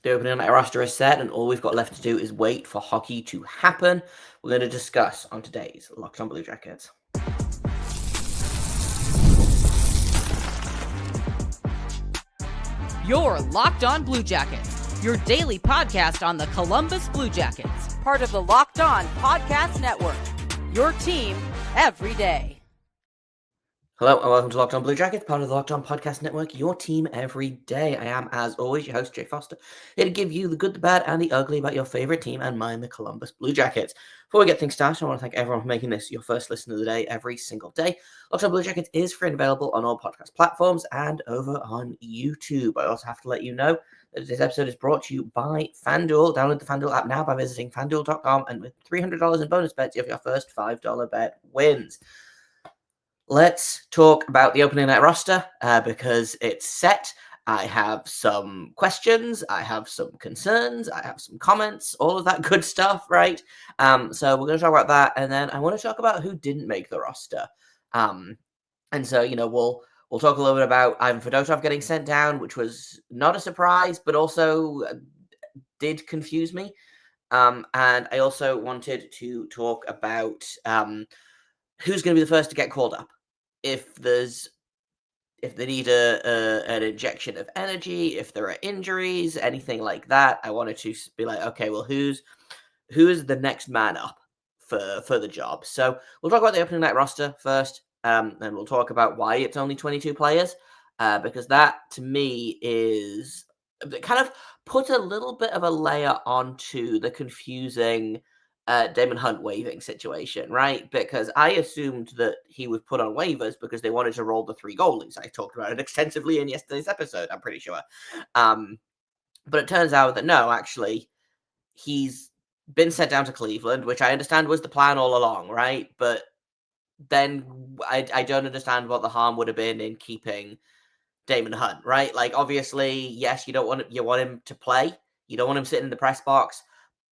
The opening night roster is set, and all we've got left to do is wait for hockey to happen. We're going to discuss on today's Locked On Blue Jackets. You're Locked On Blue Jackets, your daily podcast on the Columbus Blue Jackets, part of the Locked On Podcast Network, your team every day. Hello and welcome to Locked On Blue Jackets, part of the Locked On Podcast Network, your team every day. I am, as always, your host, Jay Foster, here to give you the good, the bad, and the ugly about your favorite team, and mine, the Columbus Blue Jackets. Before we get things started, I want to thank everyone for making this your first listen of the day every single day. Locked On Blue Jackets is free and available on all podcast platforms and over on YouTube. I also have to let you know that this episode is brought to you by FanDuel. Download the FanDuel app now by visiting FanDuel.com, and with $300 in bonus bets, you have your first $5 bet wins. Let's talk about the opening night roster because it's set. I have some questions, I have some concerns, I have some comments, all of that good stuff, right? So we're going to talk about that, and then I want to talk about who didn't make the roster. And so, we'll talk a little bit about Ivan Fedotov getting sent down, which was not a surprise, but also did confuse me. And I also wanted to talk about who's going to be the first to get called up. If they need an injection of energy, if there are injuries, anything like that, I wanted to be like, okay, well, who is the next man up for the job? So we'll talk about the opening night roster first, and we'll talk about why it's only 22 players, because that to me is kind of put a little bit of a layer onto the confusing Damon Hunt waiving situation, right? Because I assumed that he was put on waivers because they wanted to roll the 3 goalies. I talked about it extensively in yesterday's episode, I'm pretty sure. But it turns out that no, actually, he's been sent down to Cleveland, which I understand was the plan all along, right? But then I don't understand what the harm would have been in keeping Damon Hunt, right? Like, obviously, yes, you want him to play. You don't want him sitting in the press box.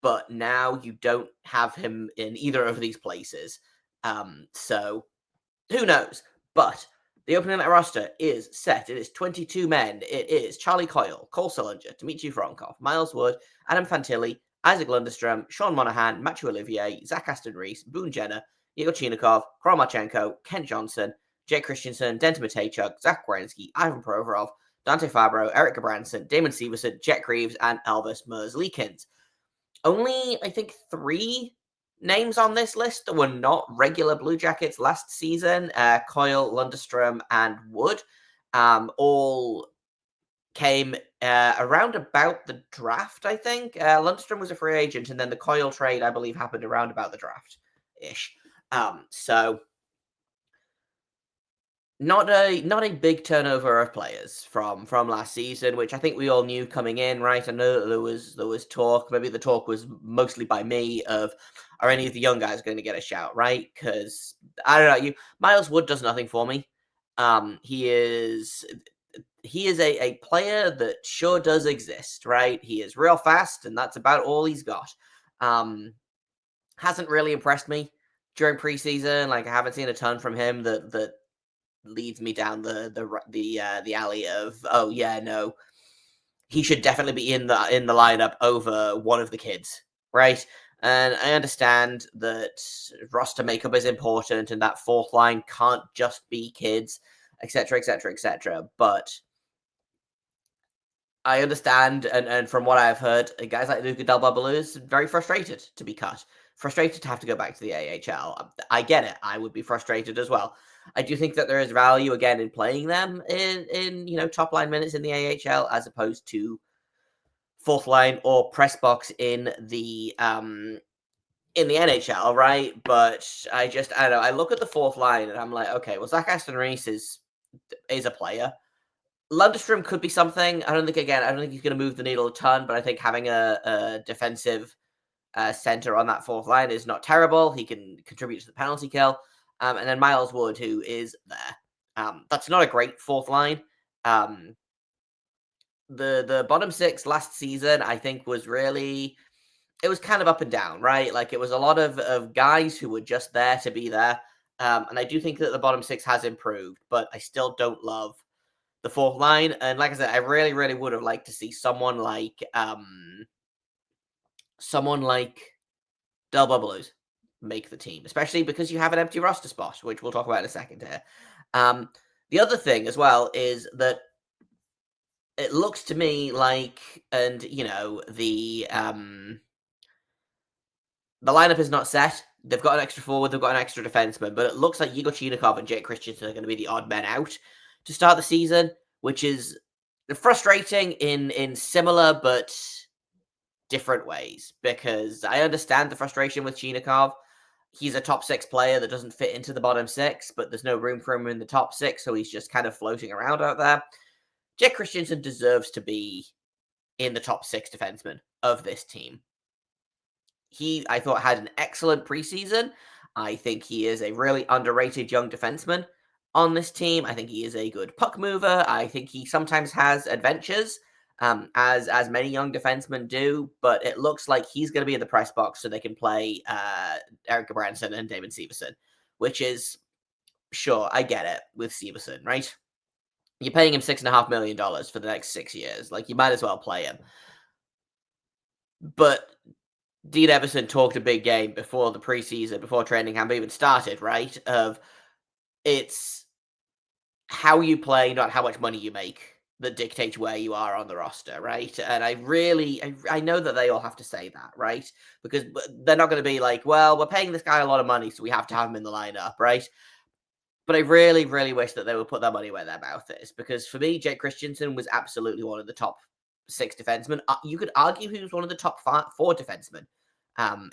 But now you don't have him in either of these places. So who knows? But the opening night roster is set. It is 22 men. It is Charlie Coyle, Cole Sillinger, Dmitry Voronkov, Miles Wood, Adam Fantilli, Isaac Lundestrom, Sean Monahan, Matthew Olivier, Zach Aston-Reese, Boone Jenner, Igor Chinikov, Kromachenko, Kent Johnson, Jake Christensen, Denton Mateychuk, Zach Werenski, Ivan Provorov, Dante Fabro, Eric Gabranson, Damon Severson, Jet Reeves, and Elvis Merzlikins. Only, I think, 3 names on this list that were not regular Blue Jackets last season. Coyle, Lundestrom, and Wood all came around about the draft, I think. Lundestrom was a free agent, and then the Coyle trade, I believe, happened around about the draft-ish. So not a big turnover of players from last season, which I think we all knew coming in, right? I know that there was talk. Maybe the talk was mostly by me of, are any of the young guys going to get a shout, right? Because I don't know, Miles Wood does nothing for me. He is a player that sure does exist, right? He is real fast, and that's about all he's got. Hasn't really impressed me during preseason. Like, I haven't seen a ton from him that leads me down the alley of, oh yeah, no, he should definitely be in the lineup over one of the kids, right? And I understand that roster makeup is important and that 4th line can't just be kids, etc., etc., etc. But I understand, and from what I've heard, guys like Luca Del Babalu is very frustrated to be cut. Frustrated to have to go back to the AHL. I get it. I would be frustrated as well. I do think that there is value, again, in playing them in top line minutes in the AHL as opposed to 4th line or press box in the NHL, right? But I don't know. I look at the 4th line and I'm like, okay, well, Zach Aston-Reese is a player. Lundestrom could be something. I don't think he's going to move the needle a ton, but I think having a defensive center on that 4th line is not terrible. He can contribute to the penalty kill. And then Miles Wood, who is there. That's not a great 4th line. The bottom 6 last season, I think, was really, it was kind of up and down, right? Like, it was a lot of guys who were just there to be there. And I do think that the bottom 6 has improved, but I still don't love the fourth line. And like I said, I really, really would have liked to see someone like Del Bubbaloo make the team, especially because you have an empty roster spot, which we'll talk about in a second here. The other thing as well is that it looks to me like, and the lineup is not set. They've got an extra forward, they've got an extra defenseman, but it looks like Igor Chinikov and Jake Christensen are going to be the odd men out to start the season, which is frustrating in similar but different ways, because I understand the frustration with Chinikov. He's a top 6 player that doesn't fit into the bottom 6, but there's no room for him in the top 6, so he's just kind of floating around out there. Jake Christensen deserves to be in the top 6 defensemen of this team. He, I thought, had an excellent preseason. I think he is a really underrated young defenseman on this team. I think he is a good puck mover. I think he sometimes has adventures, as many young defensemen do, but it looks like he's going to be in the press box so they can play Erik Gudbranson and Damon Severson, which is, sure, I get it with Severson, right? You're paying him $6.5 million for the next 6 years. Like, you might as well play him. But Dean Evason talked a big game before the preseason, before training camp even started, right? Of it's how you play, not how much money you make, that dictates where you are on the roster, right? And I know that they all have to say that, right? Because they're not going to be like, well, we're paying this guy a lot of money, so we have to have him in the lineup, right? But I really, really wish that they would put their money where their mouth is, because for me, Jake Christensen was absolutely one of the top 6 defensemen. You could argue he was one of the top 4 defensemen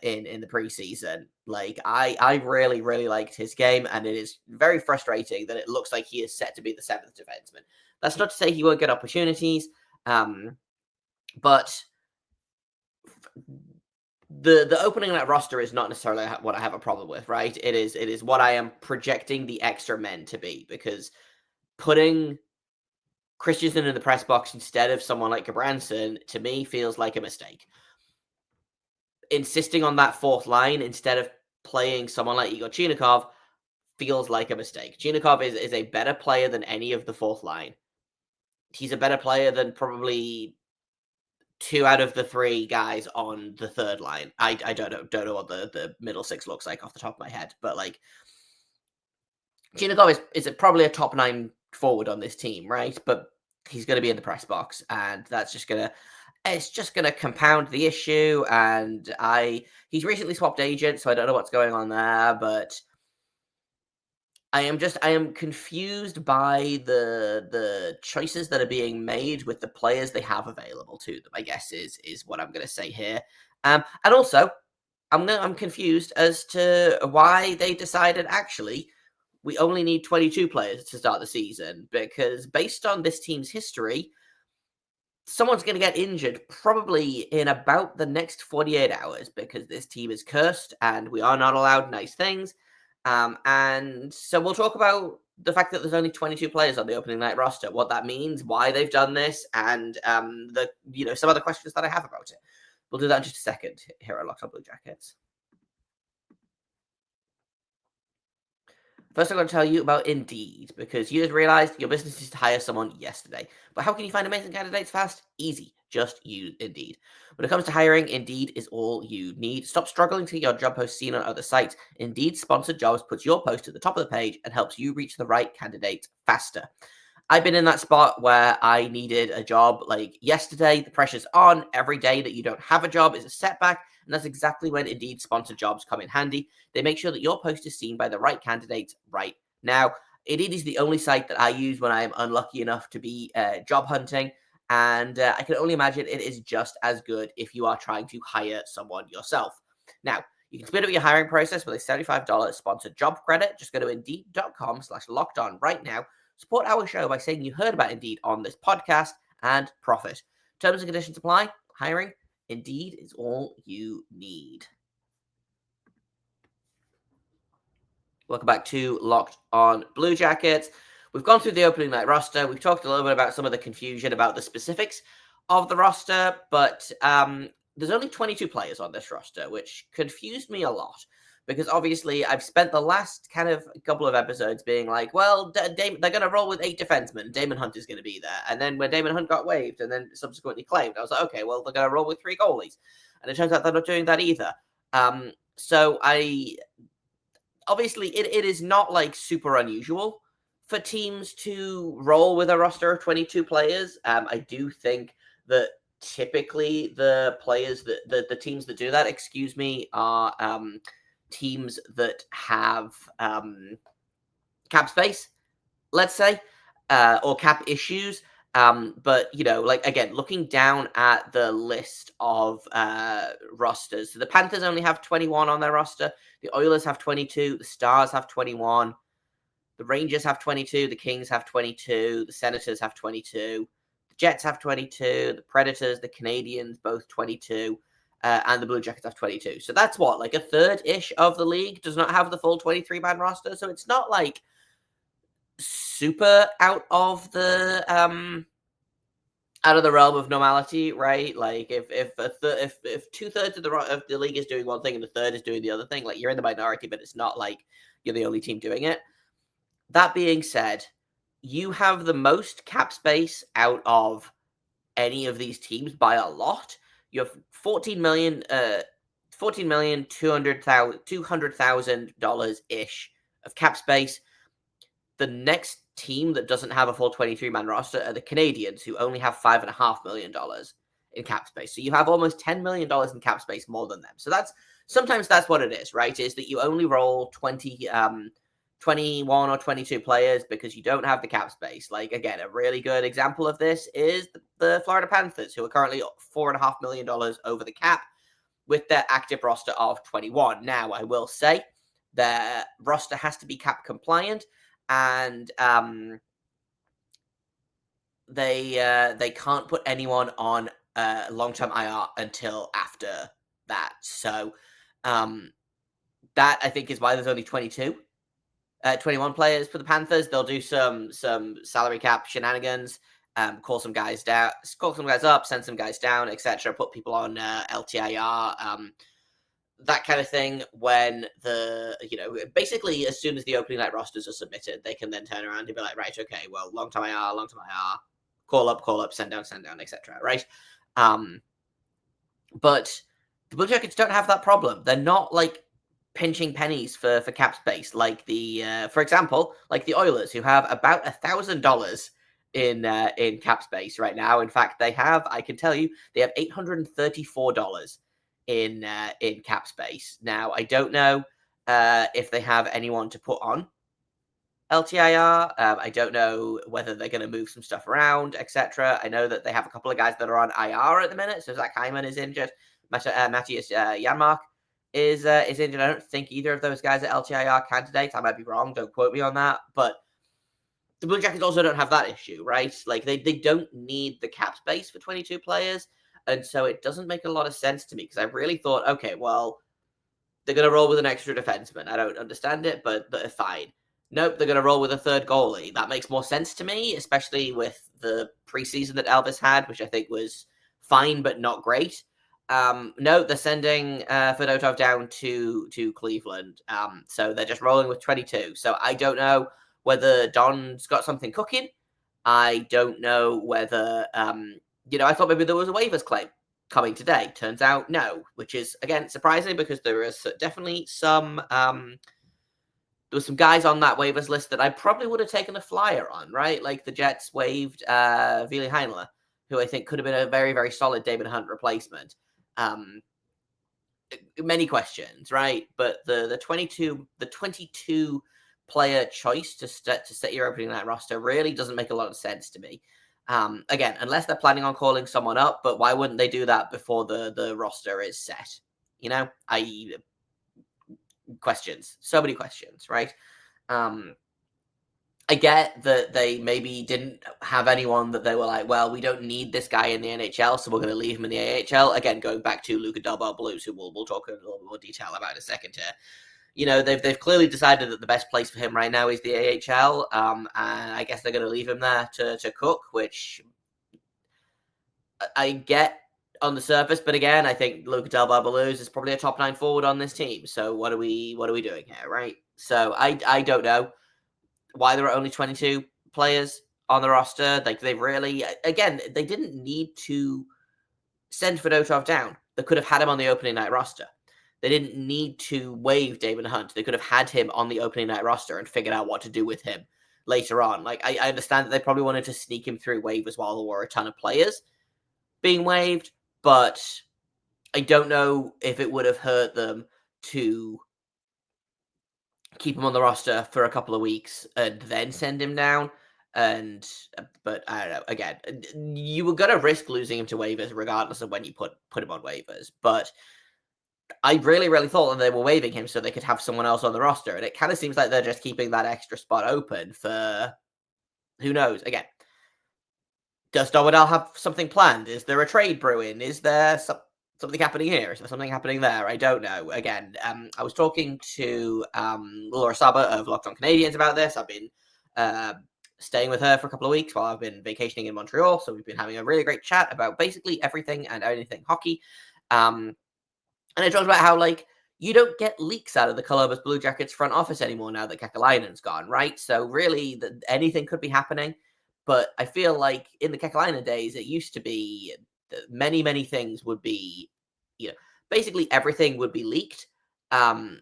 in the preseason. Like, I really, really liked his game, and it is very frustrating that it looks like he is set to be the 7th defenseman. That's not to say he won't get opportunities, but the opening of that roster is not necessarily what I have a problem with, right? It is what I am projecting the extra men to be, because putting Christensen in the press box instead of someone like Gudbranson, to me, feels like a mistake. Insisting on that fourth line instead of playing someone like Igor Chinikov feels like a mistake. Chinikov is a better player than any of the fourth line. He's a better player than probably 2 out of the 3 guys on the third line. I don't know what the middle 6 looks like off the top of my head, but like, Chinikov is probably a top 9 forward on this team, right? But he's going to be in the press box, and that's just going to compound the issue. And he's recently swapped agents, so I don't know what's going on there, but I am confused by the choices that are being made with the players they have available to them, I guess is what I'm going to say here. And also, I'm confused as to why they decided, actually, we only need 22 players to start the season, because based on this team's history, someone's going to get injured probably in about the next 48 hours, because this team is cursed and we are not allowed nice things. And so we'll talk about the fact that there's only 22 players on the opening night roster, what that means, why they've done this, and some other questions that I have about it. We'll do that in just a second here at Locked On Blue Jackets. First, I'm going to tell you about Indeed, because you just realized your business needs to hire someone yesterday. But how can you find amazing candidates fast? Easy. Just use Indeed. When it comes to hiring, Indeed is all you need. Stop struggling to get your job post seen on other sites. Indeed Sponsored Jobs puts your post at the top of the page and helps you reach the right candidates faster. I've been in that spot where I needed a job like yesterday. The pressure's on. Every day that you don't have a job is a setback. And that's exactly when Indeed Sponsored Jobs come in handy. They make sure that your post is seen by the right candidates right now. Indeed is the only site that I use when I am unlucky enough to be job hunting. And I can only imagine it is just as good if you are trying to hire someone yourself. Now, you can speed up your hiring process with a $75 sponsored job credit. Just go to Indeed.com/lockedon right now. Support our show by saying you heard about Indeed on this podcast and profit. Terms and conditions apply. Hiring, Indeed is all you need. Welcome back to Locked On Blue Jackets. We've gone through the opening night roster. We've talked a little bit about some of the confusion about the specifics of the roster, but there's only 22 players on this roster, which confused me a lot, because obviously I've spent the last kind of couple of episodes being like, well, they're going to roll with 8 defensemen. Damon Hunt is going to be there. And then when Damon Hunt got waived and then subsequently claimed, I was like, okay, well, they're going to roll with 3 goalies. And it turns out they're not doing that either. So obviously it is not like super unusual for teams to roll with a roster of 22 players. I do think that typically the players that the teams that do that, are teams that have cap space, let's say, or cap issues. But, like, again, looking down at the list of rosters, so the Panthers only have 21 on their roster. The Oilers have 22. The Stars have 21. The Rangers have 22. The Kings have 22. The Senators have 22. The Jets have 22. The Predators, the Canadiens, both 22. And the Blue Jackets have 22. So that's what, like a third-ish of the league does not have the full 23-man roster. So it's not like super out of the realm of normality, right? Like if 2/3 of the league is doing one thing and the third is doing the other thing, like you're in the minority, but it's not like you're the only team doing it. That being said, you have the most cap space out of any of these teams by a lot. You have $14,200,000 ish of cap space. The next team that doesn't have a full 23-man roster are the Canadiens, who only have $5.5 million in cap space. So you have almost $10 million in cap space more than them. So sometimes that's what it is, right? Is that you only roll 21 or 22 players because you don't have the cap space. Like, again, a really good example of this is the Florida Panthers, who are currently $4.5 million over the cap with their active roster of 21. Now, I will say their roster has to be cap compliant, and they can't put anyone on long-term IR until after that. So that, I think, is why there's only 21 players for the Panthers. They'll do some salary cap shenanigans, call some guys up, send some guys down, etc. Put people on LTIR, that kind of thing. When basically as soon as the opening night rosters are submitted, they can then turn around and be like, right, okay, well, long-term IR, call up, send down, etc. Right? But the Blue Jackets don't have that problem. They're not like pinching pennies for cap space like for example, like the Oilers, who have about $1,000 in cap space right now. In fact, I can tell you, they have $834 in cap space. Now, I don't know if they have anyone to put on LTIR. I don't know whether they're going to move some stuff around, etc. I know that they have a couple of guys that are on IR at the minute. So Zach Hyman is injured. Matthias Janmark is injured. I don't think either of those guys are LTIR candidates. I might be wrong. Don't quote me on that. But the Blue Jackets also don't have that issue, right? Like, they don't need the cap space for 22 players. And so it doesn't make a lot of sense to me, because I really thought, okay, well, they're going to roll with an extra defenseman. I don't understand it, but fine. Nope, they're going to roll with a third goalie. That makes more sense to me, especially with the preseason that Elvis had, which I think was fine but not great. No, they're sending Fedotov down to Cleveland. So they're just rolling with 22. So I don't know whether Don's got something cooking. I don't know whether, I thought maybe there was a waivers claim coming today. Turns out no, which is, again, surprising, because there is definitely some, there were some guys on that waivers list that I probably would have taken a flyer on, right? Like the Jets waived Ville Heinola, who I think could have been a very, very solid David Hunt replacement. Many questions, right? But the 22 player choice to set your opening night roster really doesn't make a lot of sense to me. Again, unless they're planning on calling someone up, but why wouldn't they do that before the roster is set? Questions, so many questions, right? I get that they maybe didn't have anyone that they were like, well, we don't need this guy in the NHL, so we're going to leave him in the AHL. Again, going back to Luca Del Blues, who we'll talk in a little bit more detail about in a second here. They've clearly decided that the best place for him right now is the AHL, and I guess they're going to leave him there to cook, which I get on the surface. But again, I think Luca Del Babaluz is probably a top 9 forward on this team. So what are we doing here, right? So I don't know why there are only 22 players on the roster. Like, they really, again, they didn't need to send Fedotov down. They could have had him on the opening night roster. They didn't need to waive Daemon Hunt. They could have had him on the opening night roster and figured out what to do with him later on. Like, I understand that they probably wanted to sneak him through waivers while there were a ton of players being waived, but I don't know if it would have hurt them to keep him on the roster for a couple of weeks and then send him down. But I don't know. Again, you were gonna risk losing him to waivers regardless of when you put him on waivers. But I really, really thought that they were waiving him so they could have someone else on the roster, and it kind of seems like they're just keeping that extra spot open for who knows. Again, does Dowadal have something planned? Is there a trade brewing? Is there something happening here? Is there something happening there? I don't know. Again, I was talking to Laura Saba of Locked On Canadians about this. I've been staying with her for a couple of weeks while I've been vacationing in Montreal. So we've been having a really great chat about basically everything and anything hockey. And I talked about how, like, you don't get leaks out of the Columbus Blue Jackets front office anymore now that Kekalainen's gone, right? So really, anything could be happening. But I feel like in the Kekalainen days, it used to be that many, many things would be, basically everything would be leaked. I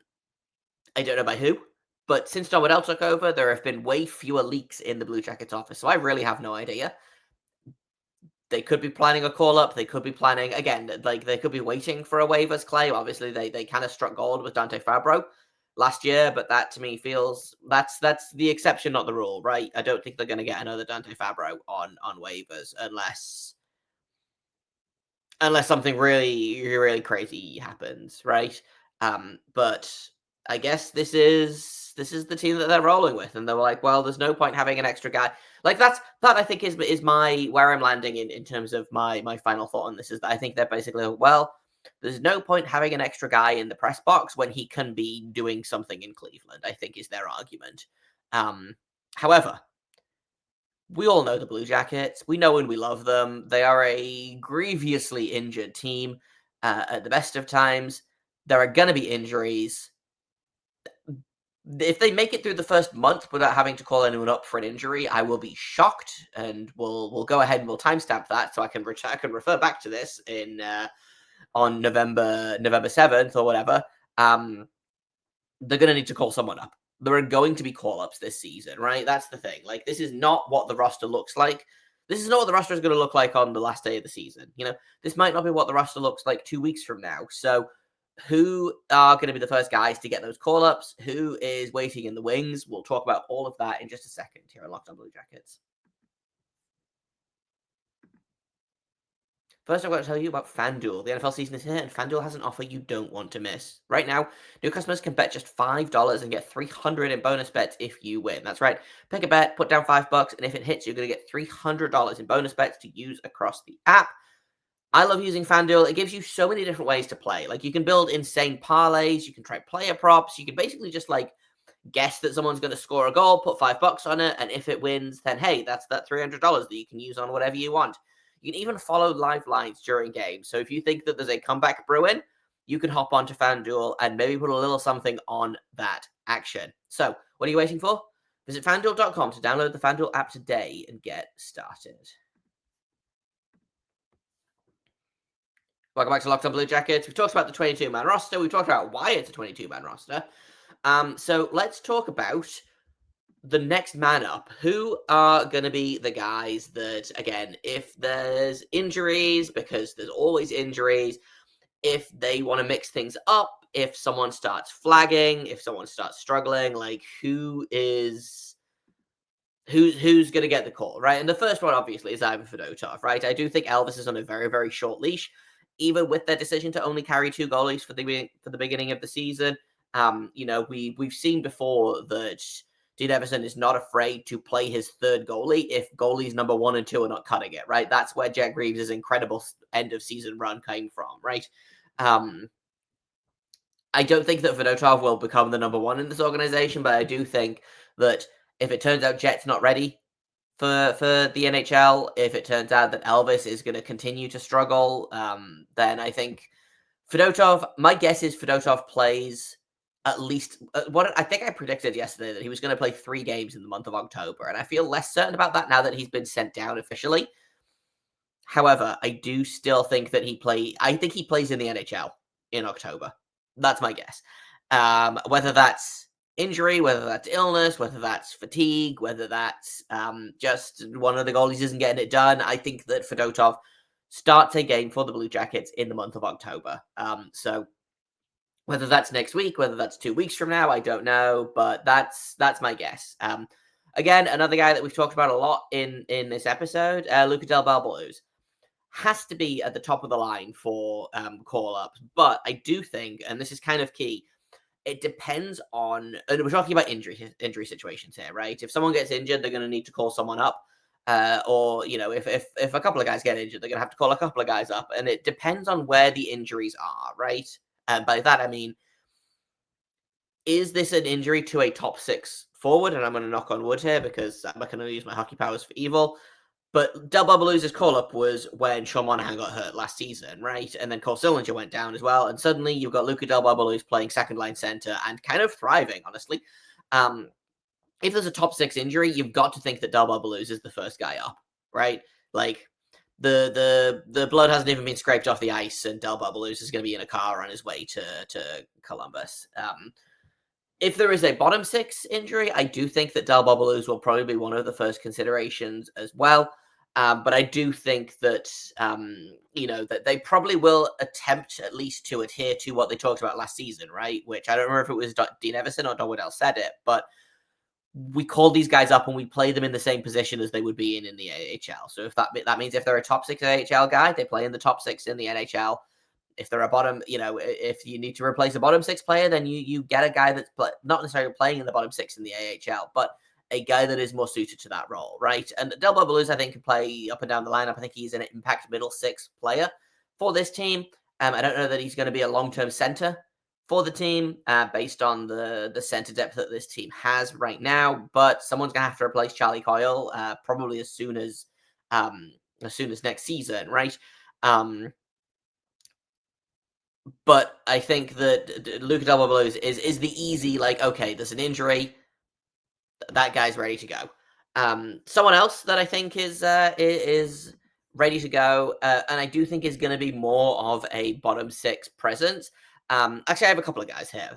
don't know by who, but since Don Waddell took over, there have been way fewer leaks in the Blue Jackets office. So I really have no idea. They could be planning a call-up. They could be planning, again, like, they could be waiting for a waivers claim. Obviously, they kind of struck gold with Dante Fabro last year, but that to me feels that's the exception, not the rule, right? I don't think they're going to get another Dante Fabro on waivers unless something really, really crazy happens, right? But I guess this is the team that they're rolling with, and they were like, well, there's no point having an extra guy. Like, that I think is my where I'm landing in terms of my final thought on this, is that I think they're basically, well, there's no point having an extra guy in the press box when he can be doing something in Cleveland, I think is their argument. However, we all know the Blue Jackets. We know and we love them. They are a grievously injured team at the best of times. There are going to be injuries. If they make it through the first month without having to call anyone up for an injury, I will be shocked, and we'll go ahead and we'll timestamp that so I can refer back to this in on November 7th or whatever. They're going to need to call someone up. There are going to be call-ups this season, right? That's the thing. Like, this is not what the roster looks like. This is not what the roster is going to look like on the last day of the season. This might not be what the roster looks like 2 weeks from now. So who are going to be the first guys to get those call-ups? Who is waiting in the wings? We'll talk about all of that in just a second here on Locked On Blue Jackets. First, I've got to tell you about FanDuel. The NFL season is here, and FanDuel has an offer you don't want to miss. Right now, new customers can bet just $5 and get $300 in bonus bets if you win. That's right. Pick a bet, put down $5, and if it hits, you're going to get $300 in bonus bets to use across the app. I love using FanDuel. It gives you so many different ways to play. Like, you can build insane parlays. You can try player props. You can basically just, like, guess that someone's going to score a goal, put $5 on it, and if it wins, then, hey, that's that $300 that you can use on whatever you want. You can even follow live lines during games. So if you think that there's a comeback brewing, you can hop onto FanDuel and maybe put a little something on that action. So what are you waiting for? Visit FanDuel.com to download the FanDuel app today and get started. Welcome back to Locked On Blue Jackets. We've talked about the 22-man roster. We've talked about why it's a 22-man roster. So let's talk about the next man up. Who are going to be the guys that, again, if there's injuries, because there's always injuries, if they want to mix things up, if someone starts flagging, if someone starts struggling, like, who's going to get the call, right? And the first one, obviously, is Ivan Fedotov, right? I do think Elvis is on a very, very short leash, even with their decision to only carry 2 goalies for the beginning of the season. We've seen before that Dean Evason is not afraid to play his third goalie if goalies number 1 and 2 are not cutting it, right? That's where Jack Reeves' incredible end of season run came from, right? I don't think that Fedotov will become the number 1 in this organization, but I do think that if it turns out Jet's not ready for the NHL, if it turns out that Elvis is going to continue to struggle, then I think Fedotov, my guess is Fedotov plays at least what I think I predicted yesterday that he was going to play 3 games in the month of October, and I feel less certain about that now that he's been sent down officially. However, I do still think that I think he plays in the NHL in October. That's my guess. Whether that's injury, whether that's illness, whether that's fatigue, whether that's just one of the goalies isn't getting it done, I think that Fedotov starts a game for the Blue Jackets in the month of October. So whether that's next week, whether that's 2 weeks from now, I don't know, but that's my guess. Again, another guy that we've talked about a lot in this episode, Luca Del Blues, has to be at the top of the line for call-ups, but I do think, and this is kind of key, it depends on, and we're talking about injury situations here, right? If someone gets injured, they're going to need to call someone up. Or, you know, if a couple of guys get injured, they're going to have to call a couple of guys up. And it depends on where the injuries are, right? And by that, I mean, is this an injury to a top 6 forward? And I'm going to knock on wood here because I'm not going to use my hockey powers for evil. But Del Blues' call-up was when Sean Monahan got hurt last season, right? And then Cole Sillinger went down as well. And suddenly you've got Luca Del Blues playing second-line center and kind of thriving, honestly. If there's a top 6 injury, you've got to think that Del Blues is the first guy up, right? Like, the blood hasn't even been scraped off the ice, and Del Blues is going to be in a car on his way to Columbus. If there is a bottom 6 injury, I do think that Del Blues will probably be one of the first considerations as well. But I do think that, that they probably will attempt at least to adhere to what they talked about last season, right? Which I don't remember if it was Dean Everson or Don Waddell said it, but we call these guys up and we play them in the same position as they would be in the AHL. So if that means if they're a top 6 AHL guy, they play in the top 6 in the NHL. If they're a bottom, if you need to replace a bottom 6 player, then you get a guy that's not necessarily playing in the bottom 6 in the AHL, but a guy that is more suited to that role, right? And Del Blues, I think, can play up and down the lineup. I think he's an impact middle 6 player for this team. I don't know that he's going to be a long-term center for the team based on the center depth that this team has right now, but someone's going to have to replace Charlie Coyle probably as soon as next season, right? But I think that Luca Del Blues is the easy, like, okay, there's an injury, that guy's ready to go. Someone else that I think is ready to go, and I do think is going to be more of a bottom 6 presence. Actually, I have a couple of guys here.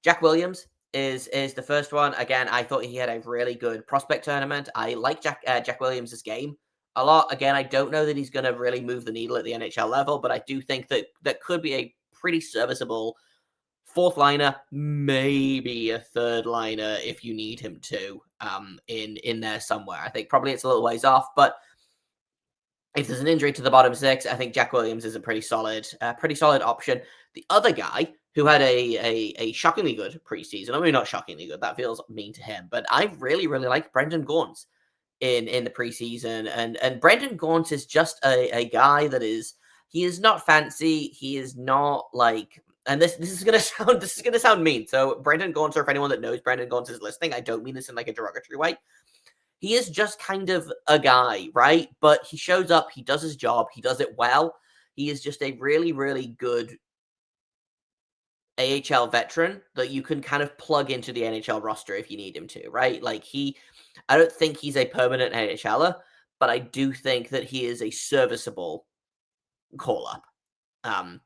Jack Williams is the first one. Again, I thought he had a really good prospect tournament. I like Jack Williams' game a lot. Again, I don't know that he's going to really move the needle at the NHL level, but I do think that could be a pretty serviceable 4th liner, maybe a 3rd liner if you need him to, in there somewhere. I think probably it's a little ways off, but if there's an injury to the bottom 6, I think Jack Williams is a pretty solid option. The other guy who had a shockingly good preseason, I mean, not shockingly good, that feels mean to him, but I really, really like Brendan Gaunce in the preseason. And Brendan Gaunce is just a guy that he is not fancy. He is not like, and this is gonna sound mean. So Brendan Gaunce, or if anyone that knows Brendan Gaunce is listening, I don't mean this in like a derogatory way. He is just kind of a guy, right? But he shows up, he does his job, he does it well. He is just a really, really good AHL veteran that you can kind of plug into the NHL roster if you need him to, right? Like I don't think he's a permanent AHLer, but I do think that he is a serviceable call-up.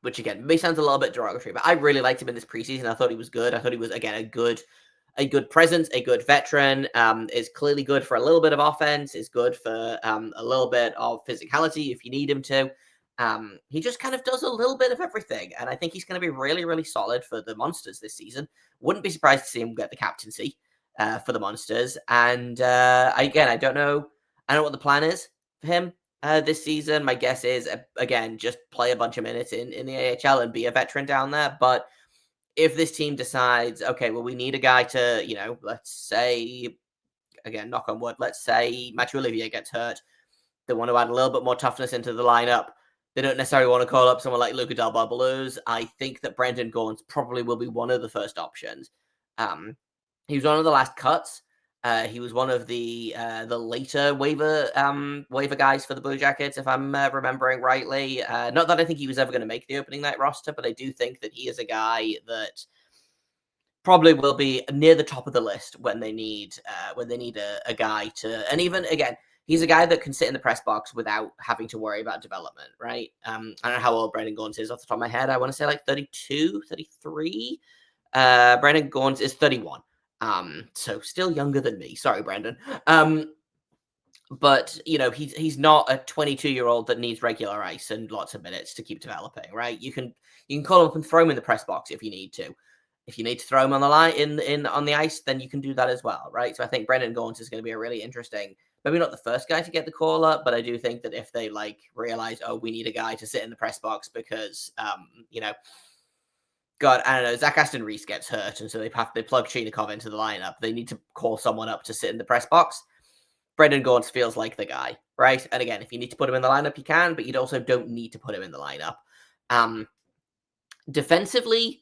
Which again, may sound a little bit derogatory, but I really liked him in this preseason. I thought he was good. I thought he was, again, a good presence, a good veteran, is clearly good for a little bit of offense, is good for a little bit of physicality if you need him to. He just kind of does a little bit of everything, and I think he's going to be really, really solid for the Monsters this season. Wouldn't be surprised to see him get the captaincy for the Monsters. And again, I don't know what the plan is for him this season. My guess is, again, just play a bunch of minutes in the AHL and be a veteran down there. But if this team decides, okay, well, we need a guy to, let's say, again, knock on wood, let's say Mathieu Olivier gets hurt. They want to add a little bit more toughness into the lineup. They don't necessarily want to call up someone like Luca Del Blues. I think that Brendan Gaunce probably will be one of the first options. He was one of the last cuts. He was one of the later waiver guys for the Blue Jackets, if I'm remembering rightly. Not that I think he was ever going to make the opening night roster, but I do think that he is a guy that probably will be near the top of the list when they need a guy to. And even again, he's a guy that can sit in the press box without having to worry about development, right? I don't know how old Brendan Gaunce is off the top of my head. I want to say like 32, 33. Brendan Gaunce is 31. So still younger than me. Sorry, Brendan. But he's not a 22-year-old that needs regular ice and lots of minutes to keep developing, right? You can call him up and throw him in the press box if you need to. If you need to throw him on the line on the ice, then you can do that as well, right? So I think Brendan Gaunce is going to be a really interesting, maybe not the first guy to get the call up, but I do think that if they realize, oh, we need a guy to sit in the press box because God, I don't know, Zach Aston Reese gets hurt, and so they plug Chinakhov into the lineup. They need to call someone up to sit in the press box. Brendan Gaunce feels like the guy, right? And again, if you need to put him in the lineup, you can, but you also don't need to put him in the lineup. Defensively,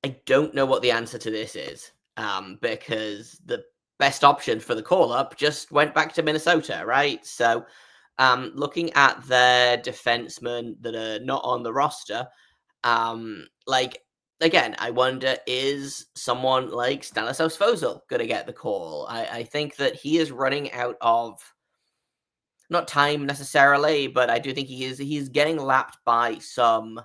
I don't know what the answer to this is, because the best option for the call-up just went back to Minnesota, right? So looking at their defensemen that are not on the roster, again, I wonder, is someone like Stanislav Svozil going to get the call? I think that he is running out of, not time necessarily, but I do think he's getting lapped by some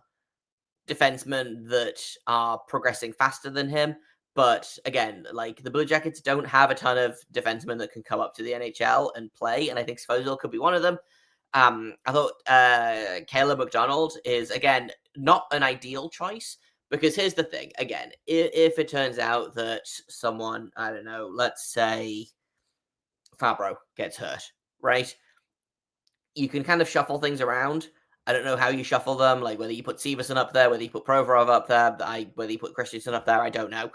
defensemen that are progressing faster than him. But again, the Blue Jackets don't have a ton of defensemen that can come up to the NHL and play, and I think Svozil could be one of them. I thought Caleb McDonald is, again, not an ideal choice, because here's the thing. Again, if it turns out that someone, I don't know, let's say Fabro gets hurt, right? You can kind of shuffle things around. I don't know how you shuffle them, whether you put Severson up there, whether you put Provorov up there, whether you put Christensen up there, I don't know.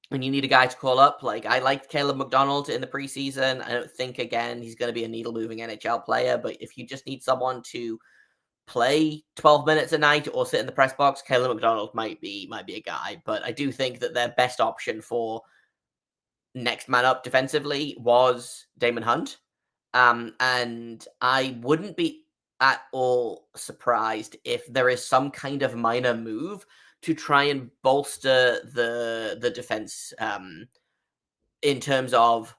When you need a guy to call up, I liked Caleb McDonald in the preseason. I don't think, again, he's going to be a needle-moving NHL player, but if you just need someone to play 12 minutes a night or sit in the press box, Caleb McDonald might be a guy. But I do think that their best option for next man up defensively was Damon Hunt. And I wouldn't be at all surprised if there is some kind of minor move to try and bolster the defense in terms of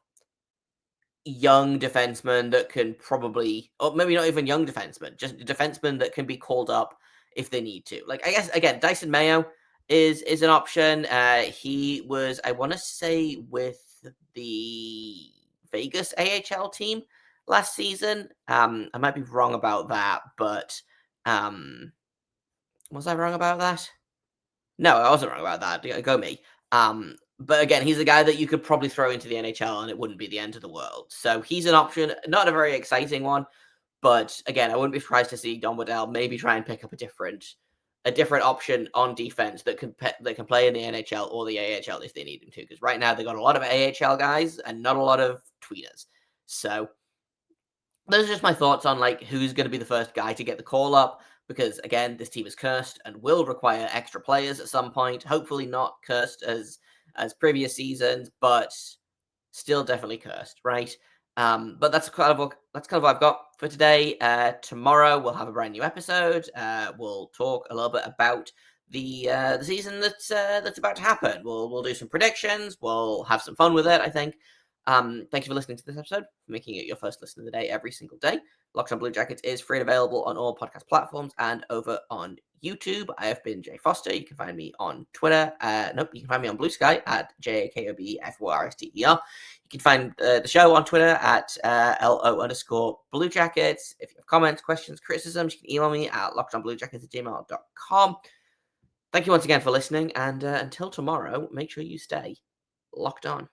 young defensemen that can probably, or maybe not even young defensemen, just defensemen that can be called up if they need to. I guess, again, Dyson Mayo is an option. He was, I want to say, with the Vegas AHL team last season. I might be wrong about that, but was I wrong about that? No, I wasn't wrong about that. Go me. But again, he's a guy that you could probably throw into the NHL and it wouldn't be the end of the world. So he's an option, not a very exciting one, but again, I wouldn't be surprised to see Don Waddell maybe try and pick up a different option on defense that can play in the NHL or the AHL if they need him to. Because right now they've got a lot of AHL guys and not a lot of tweeners. So those are just my thoughts on who's going to be the first guy to get the call up. Because again, this team is cursed and will require extra players at some point. Hopefully not cursed as previous seasons, but still definitely cursed, right? But that's kind of what I've got for today. Tomorrow we'll have a brand new episode. We'll talk a little bit about the season that's about to happen. We'll do some predictions. We'll have some fun with it, I think. Thank you for listening to this episode, for making it your first listen of the day every single day. Locked On Blue Jackets is free and available on all podcast platforms and over on YouTube. I have been Jay Foster. You can find me on Twitter. You can find me on Blue Sky at JAKOBFORSTER. You can find the show on Twitter at LO_Blue Jackets. If you have comments, questions, criticisms, you can email me at lockedonbluejackets@gmail.com. Thank you once again for listening, and until tomorrow, make sure you stay locked on.